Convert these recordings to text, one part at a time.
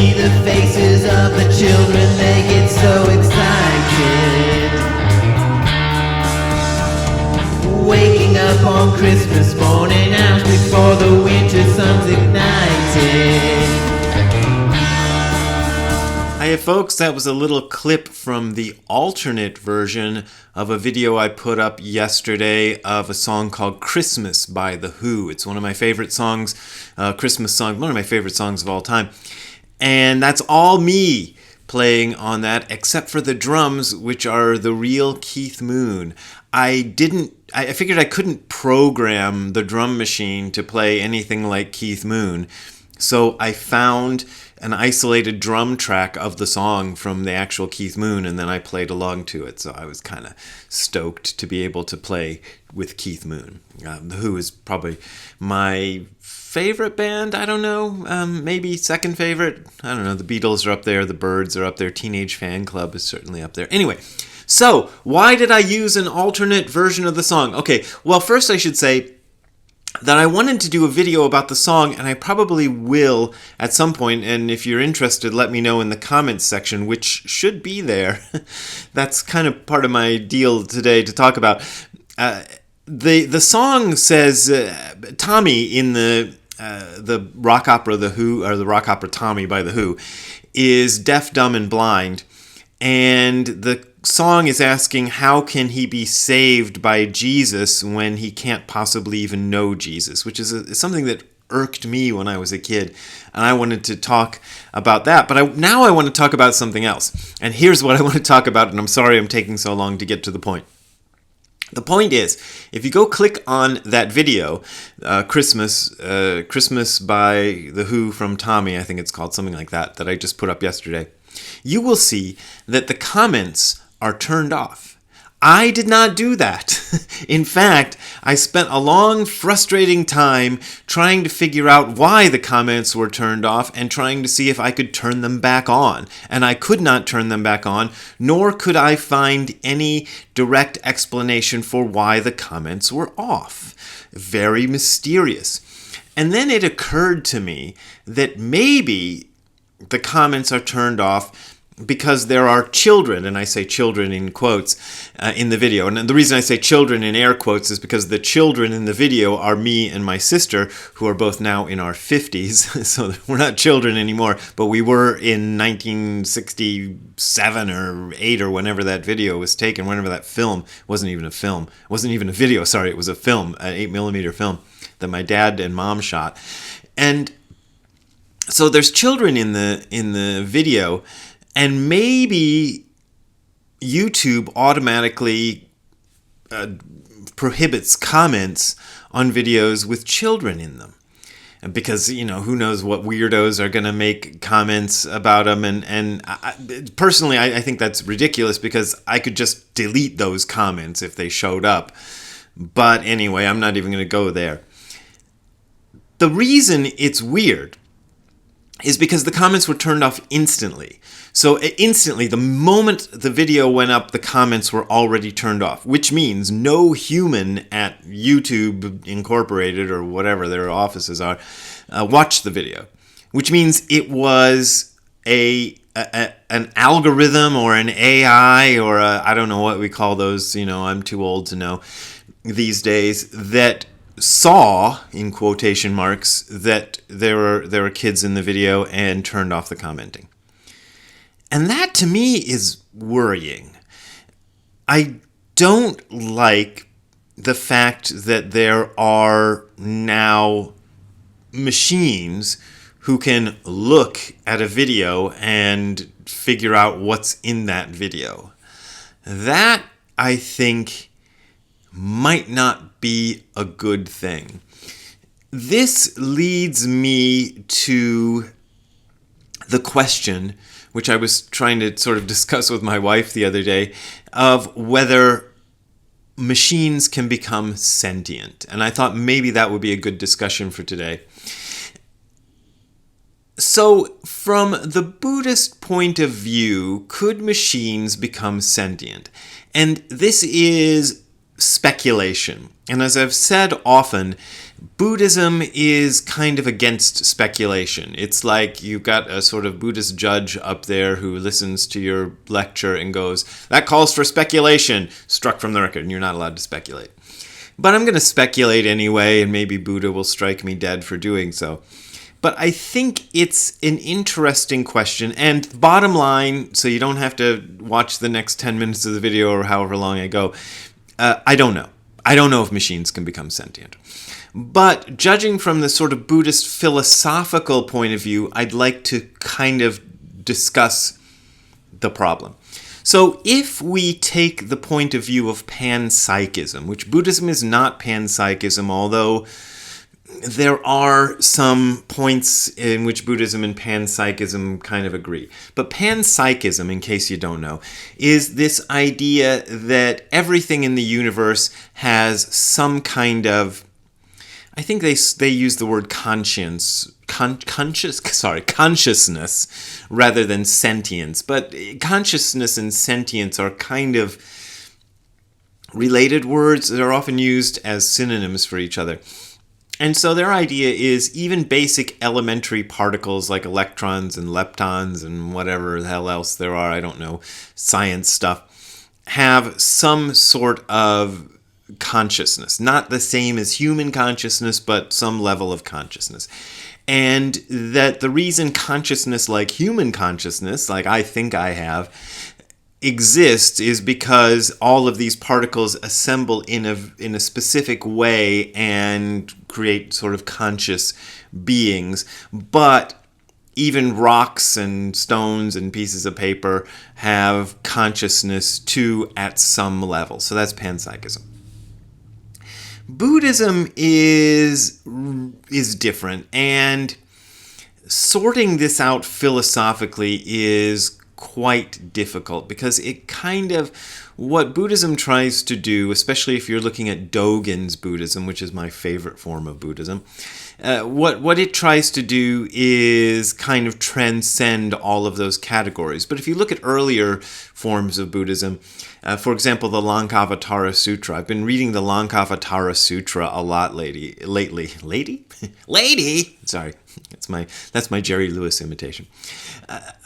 see the faces of the children, they get so excited. Waking up on Christmas morning, hours before the winter sun's ignited. Hiya folks, that was a little clip from the alternate version of a video I put up yesterday of a song called Christmas by The Who. It's one of my favorite songs, Christmas song, one of my favorite songs of all time. And that's all me playing on that, except for the drums, which are the real Keith Moon. I figured I couldn't program the drum machine to play anything like Keith Moon. So I found an isolated drum track of the song from the actual Keith Moon, and then I played along to it. So I was kind of stoked to be able to play with Keith Moon. The Who is probably my favorite band. I don't know, maybe second favorite. I don't know. The Beatles are up there. The Byrds are up there. Teenage Fan Club is certainly up there. Anyway, so why did I use an alternate version of the song? Okay, well, first I should say that I wanted to do a video about the song, and I probably will at some point, and if you're interested, let me know in the comments section, which should be there. That's kind of part of my deal today to talk about. The song says, Tommy in the rock opera The Who, or the rock opera Tommy by The Who, is deaf, dumb, and blind, and the song is asking how can he be saved by Jesus when he can't possibly even know Jesus, which is something that irked me when I was a kid, and I wanted to talk about that. But now I want to talk about something else, and here's what I want to talk about, and I'm sorry I'm taking so long to get to the point. The point is, if you go click on that video, Christmas by The Who from Tommy, I think it's called, something like that I just put up yesterday, you will see that the comments are turned off. I did not do that. In fact, I spent a long, frustrating time trying to figure out why the comments were turned off and trying to see if I could turn them back on. And I could not turn them back on, nor could I find any direct explanation for why the comments were off. Very mysterious. And then it occurred to me that maybe the comments are turned off because there are children, and I say children in quotes, in the video. And the reason I say children in air quotes is because the children in the video are me and my sister, who are both now in our 50s. So we're not children anymore, but we were in 1967 or 8 or whenever that video was taken, whenever that film, wasn't even a film, wasn't even a video, sorry, it was a film, an 8mm film that my dad and mom shot. And so there's children in the video, and maybe YouTube automatically prohibits comments on videos with children in them. Because, who knows what weirdos are going to make comments about them. And personally, I think that's ridiculous because I could just delete those comments if they showed up. But anyway, I'm not even going to go there. The reason it's weird is because the comments were turned off instantly. So instantly, the moment the video went up, the comments were already turned off, which means no human at YouTube Incorporated or whatever their offices are watched the video, which means it was an algorithm or an AI or I don't know what we call those, I'm too old to know these days, that saw, in quotation marks, that there were kids in the video and turned off the commenting. And that, to me, is worrying. I don't like the fact that there are now machines who can look at a video and figure out what's in that video. That, I think, might not be a good thing. This leads me to the question, which I was trying to sort of discuss with my wife the other day, of whether machines can become sentient. And I thought maybe that would be a good discussion for today. So, from the Buddhist point of view, could machines become sentient? And this is speculation. And as I've said often, Buddhism is kind of against speculation. It's like you've got a sort of Buddhist judge up there who listens to your lecture and goes, "That calls for speculation," struck from the record, and you're not allowed to speculate. But I'm going to speculate anyway, and maybe Buddha will strike me dead for doing so. But I think it's an interesting question. And bottom line, so you don't have to watch the next 10 minutes of the video or however long I go, I don't know. I don't know if machines can become sentient. But judging from the sort of Buddhist philosophical point of view, I'd like to kind of discuss the problem. So if we take the point of view of panpsychism, which Buddhism is not panpsychism, although there are some points in which Buddhism and panpsychism kind of agree. But panpsychism, in case you don't know, is this idea that everything in the universe has some kind of, I think they use the word consciousness rather than sentience. But consciousness and sentience are kind of related words that are often used as synonyms for each other. And so their idea is even basic elementary particles like electrons and leptons and whatever the hell else there are, I don't know, science stuff, have some sort of consciousness. Not the same as human consciousness, but some level of consciousness. And that the reason consciousness like human consciousness, like I think I have, exists is because all of these particles assemble in a specific way and create sort of conscious beings. But even rocks and stones and pieces of paper have consciousness too at some level. So that's panpsychism. Buddhism is different, and sorting this out philosophically is quite difficult because it kind of, what Buddhism tries to do, especially if you're looking at Dogen's Buddhism, which is my favorite form of Buddhism, what it tries to do is kind of transcend all of those categories. But if you look at earlier forms of Buddhism, for example, the Lankavatara Sutra. I've been reading the Lankavatara Sutra a lot lately. Lady? Sorry, that's my Jerry Lewis imitation.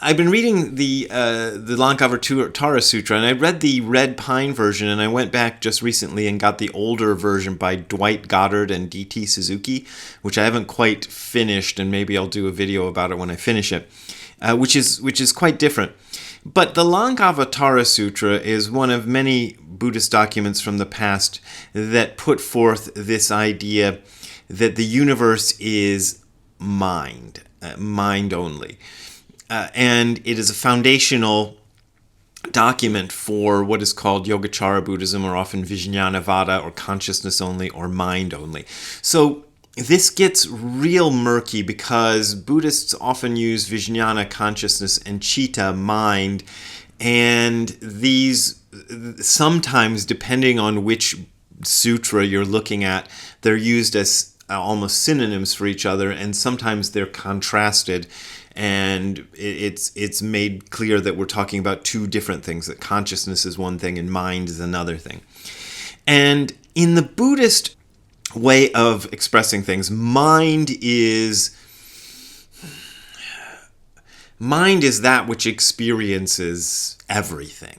I've been reading the Lankavatara Sutra, and I read the Red Pine version, and I went back just recently and got the older version by Dwight Goddard and D.T. Suzuki, which I haven't quite finished, and maybe I'll do a video about it when I finish it, which is quite different. But the Lankavatara Sutra is one of many Buddhist documents from the past that put forth this idea that the universe is mind only. And it is a foundational document for what is called Yogacara Buddhism, or often Vijnanavada, or consciousness only, or mind only. So this gets real murky because Buddhists often use Vijnana, consciousness, and Chitta, mind, and these sometimes, depending on which sutra you're looking at, they're used as almost synonyms for each other, and sometimes they're contrasted, and it's made clear that we're talking about two different things, that consciousness is one thing and mind is another thing. And in the Buddhist way of expressing things, mind is that which experiences everything,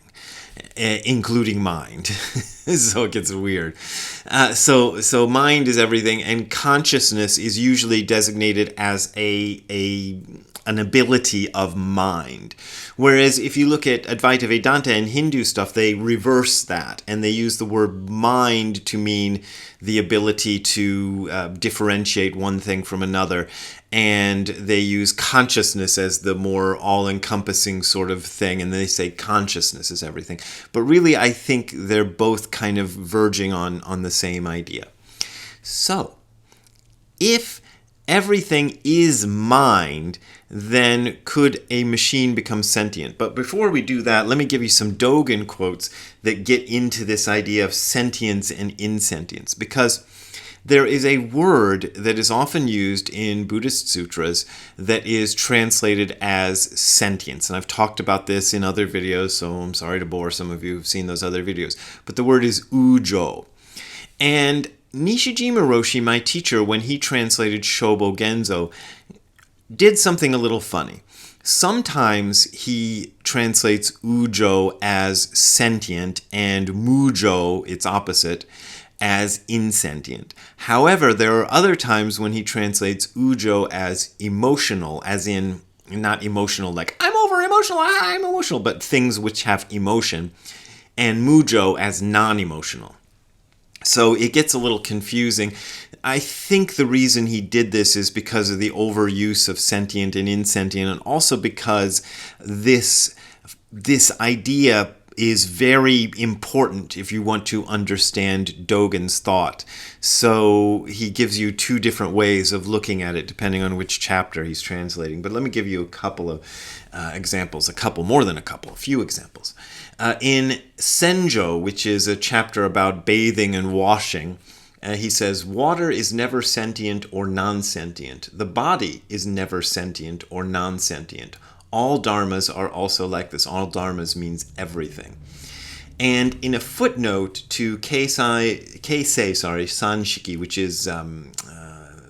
including mind. So it gets weird. So mind is everything, and consciousness is usually designated as an ability of mind. Whereas if you look at Advaita Vedanta and Hindu stuff, they reverse that, and they use the word mind to mean the ability to differentiate one thing from another, and they use consciousness as the more all-encompassing sort of thing, and they say consciousness is everything. But really, I think they're both kind of verging on the same idea. So, if everything is mind, then could a machine become sentient? But before we do that, let me give you some Dogen quotes that get into this idea of sentience and insentience. Because There is a word that is often used in Buddhist sutras that is translated as sentience. And I've talked about this in other videos, so I'm sorry to bore some of you who've seen those other videos. But the word is ujo. And Nishijima Roshi, my teacher, when he translated Shobo Genzo, did something a little funny. Sometimes he translates ujo as sentient and mujo, its opposite, as insentient. However, there are other times when he translates ujo as emotional, as in, not emotional like, I'm over emotional, I'm emotional, but things which have emotion, and mujo as non-emotional. So it gets a little confusing. I think the reason he did this is because of the overuse of sentient and insentient, and also because this idea is very important if you want to understand Dogen's thought. So he gives you two different ways of looking at it depending on which chapter he's translating. But let me give you a couple of examples, a few examples. In Senjo, which is a chapter about bathing and washing, he says, water is never sentient or non-sentient. The body is never sentient or non-sentient. All dharmas are also like this. All dharmas means everything. And in a footnote to Keisei, Sanshiki, which is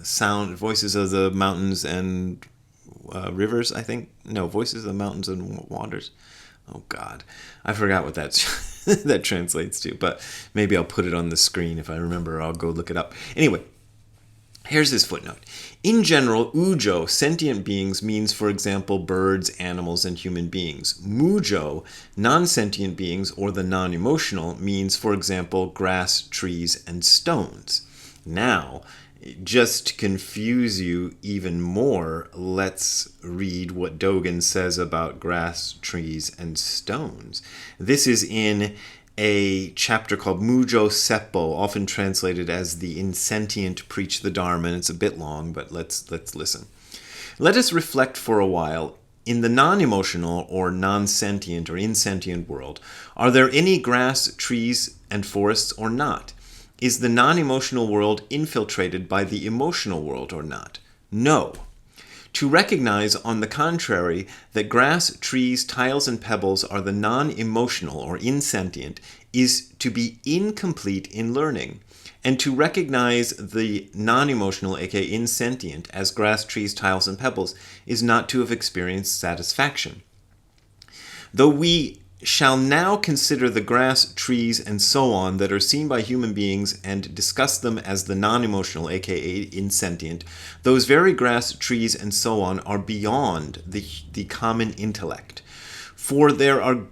sound, voices of the mountains and rivers, I think. No, voices of the mountains and waters. Oh, God. I forgot what that translates to, but maybe I'll put it on the screen. If I remember, I'll go look it up. Anyway, here's his footnote. In general, ujo, sentient beings, means, for example, birds, animals, and human beings. Mujo, non-sentient beings, or the non-emotional, means, for example, grass, trees, and stones. Now, just to confuse you even more, let's read what Dogen says about grass, trees, and stones. This is in a chapter called Mujo Seppo, often translated as the Insentient Preach the Dharma, and it's a bit long, but let's listen. Let us reflect for a while. In the non-emotional or non-sentient or insentient world, are there any grass, trees, and forests or not? Is the non-emotional world infiltrated by the emotional world or not? No. To recognize, on the contrary, that grass, trees, tiles, and pebbles are the non-emotional or insentient is to be incomplete in learning. And to recognize the non-emotional, aka insentient, as grass, trees, tiles, and pebbles is not to have experienced satisfaction. Though we shall now consider the grass, trees, and so on that are seen by human beings and discuss them as the non-emotional, aka insentient, those very grass, trees, and so on are beyond the common intellect. For there are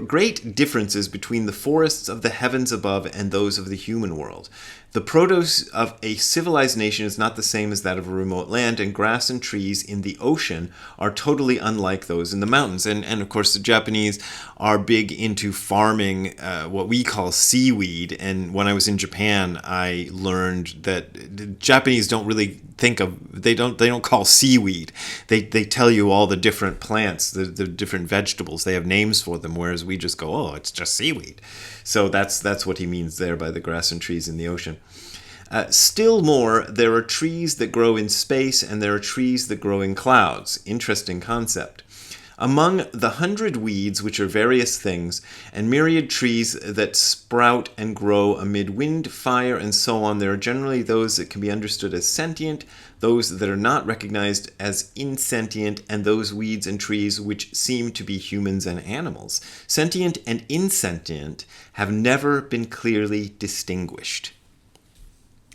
great differences between the forests of the heavens above and those of the human world. The produce of a civilized nation is not the same as that of a remote land, and grass and trees in the ocean are totally unlike those in the mountains. And of course, the Japanese are big into farming what we call seaweed. And when I was in Japan, I learned that the Japanese don't really they don't call seaweed. They tell you all the different plants, the different vegetables. They have names for them, whereas we just go, oh, it's just seaweed. So that's what he means there by the grass and trees in the ocean. Still more, there are trees that grow in space and there are trees that grow in clouds. Interesting concept. Among the 100 weeds, which are various things, and myriad trees that sprout and grow amid wind, fire, and so on, there are generally those that can be understood as sentient, those that are not recognized as insentient, and those weeds and trees which seem to be humans and animals. Sentient and insentient have never been clearly distinguished.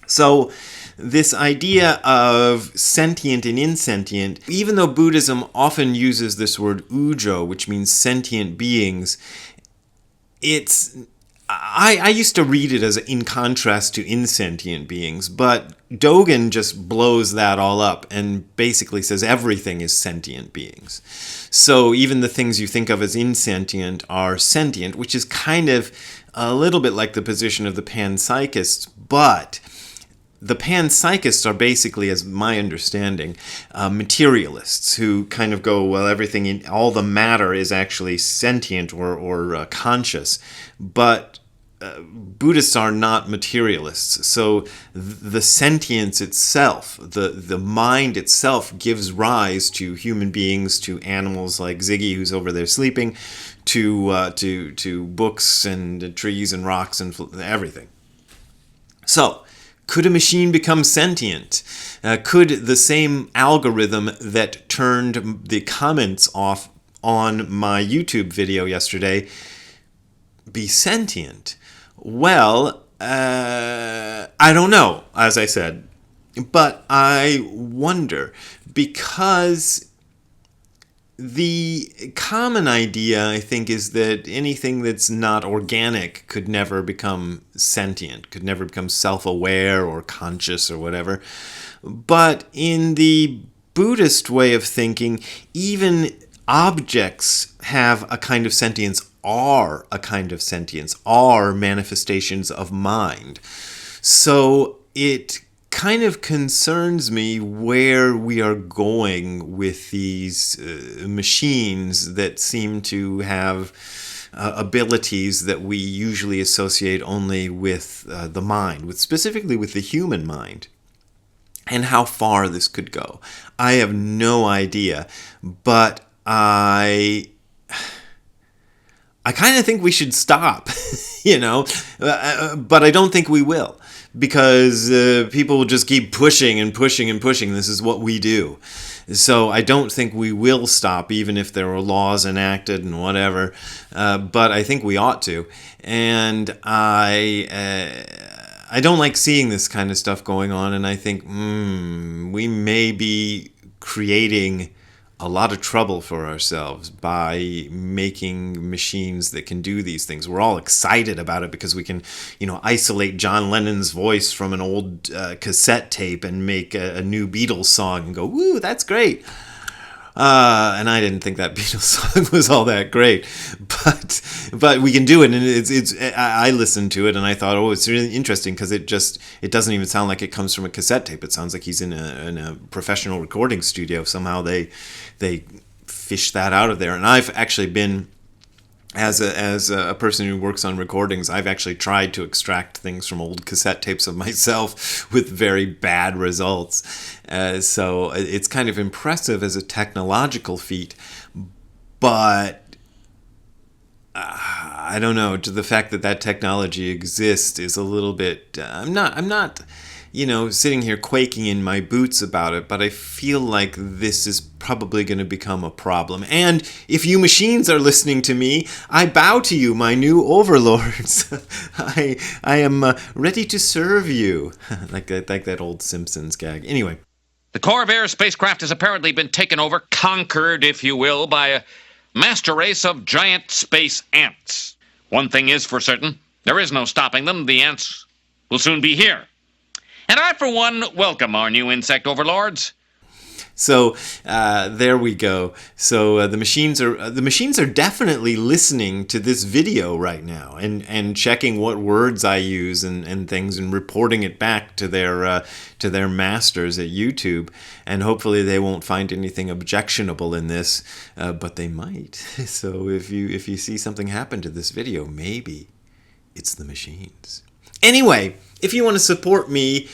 So this idea of sentient and insentient, even though Buddhism often uses this word ujo, which means sentient beings, I used to read it as in contrast to insentient beings, but Dogen just blows that all up and basically says everything is sentient beings. So even the things you think of as insentient are sentient, which is kind of a little bit like the position of the panpsychists, but the panpsychists are basically, as my understanding, materialists who kind of go, well, all the matter is actually sentient or conscious. But Buddhists are not materialists, so the sentience itself, the mind itself, gives rise to human beings, to animals like Ziggy, who's over there sleeping, to books and trees and rocks and everything. So, could a machine become sentient? Could the same algorithm that turned the comments off on my YouTube video yesterday be sentient? Well, I don't know, as I said, but I wonder, because the common idea, I think, is that anything that's not organic could never become sentient, could never become self-aware or conscious or whatever. But in the Buddhist way of thinking, even objects have a kind of sentience, are a kind of sentience, are manifestations of mind. So it kind of concerns me where we are going with these machines that seem to have abilities that we usually associate only with the mind, specifically with the human mind, and how far this could go. I have no idea, but I kind of think we should stop, but I don't think we will, because people will just keep pushing and pushing and pushing. This is what we do. So I don't think we will stop, even if there were laws enacted and whatever, but I think we ought to. And I don't like seeing this kind of stuff going on, and I think we may be creating a lot of trouble for ourselves by making machines that can do these things. We're all excited about it because we can, isolate John Lennon's voice from an old cassette tape and make a new Beatles song and go, woo, that's great. And I didn't think that Beatles song was all that great, but we can do it, and I listened to it and I thought, oh, it's really interesting because it doesn't even sound like it comes from a cassette tape. It sounds like he's in a professional recording studio. Somehow they fish that out of there. And I've actually been, as a person who works on recordings, I've actually tried to extract things from old cassette tapes of myself with very bad results. So it's kind of impressive as a technological feat, but I don't know. To the fact that technology exists is a little bit. I'm not. Sitting here quaking in my boots about it, but I feel like this is probably going to become a problem. And if you machines are listening to me, I bow to you, my new overlords. I am ready to serve you, like that old Simpsons gag. Anyway. The Corvair spacecraft has apparently been taken over, conquered, if you will, by a master race of giant space ants. One thing is for certain, there is no stopping them. The ants will soon be here. And I, for one, welcome our new insect overlords. So there we go. So the machines are definitely listening to this video right now and checking what words I use and things, and reporting it back to their masters at YouTube. And hopefully they won't find anything objectionable in this, but they might. So if you see something happen to this video, maybe it's the machines. Anyway, if you want to support me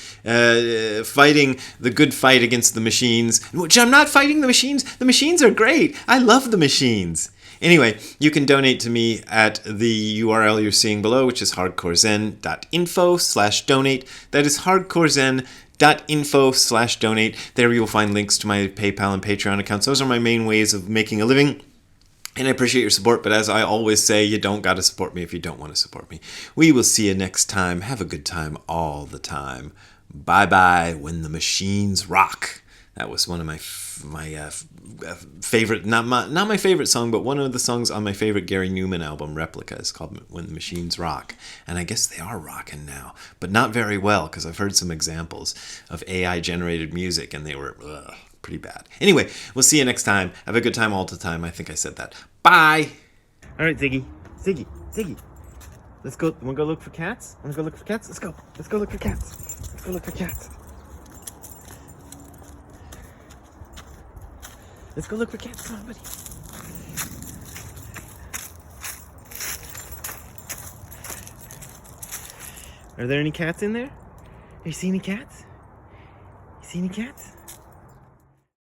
fighting the good fight against the machines, which I'm not fighting the machines are great. I love the machines. Anyway, you can donate to me at the URL you're seeing below, which is hardcorezen.info/donate. That is hardcorezen.info/donate. There you will find links to my PayPal and Patreon accounts. Those are my main ways of making a living. And I appreciate your support, but as I always say, you don't got to support me if you don't want to support me. We will see you next time. Have a good time all the time. Bye-bye when the machines rock. That was one of my favorite, not my favorite song, but one of the songs on my favorite Gary Newman album, Replica. It's called When the Machines Rock. And I guess they are rocking now, but not very well, because I've heard some examples of AI-generated music, and they were pretty bad. Anyway, we'll see you next time. Have a good time all the time. I think I said that. Bye. All right, Ziggy. Let's go. Want to go look for cats? Let's go. Let's go look for cats. Come on, buddy. Are there any cats in there? You see any cats? You see any cats?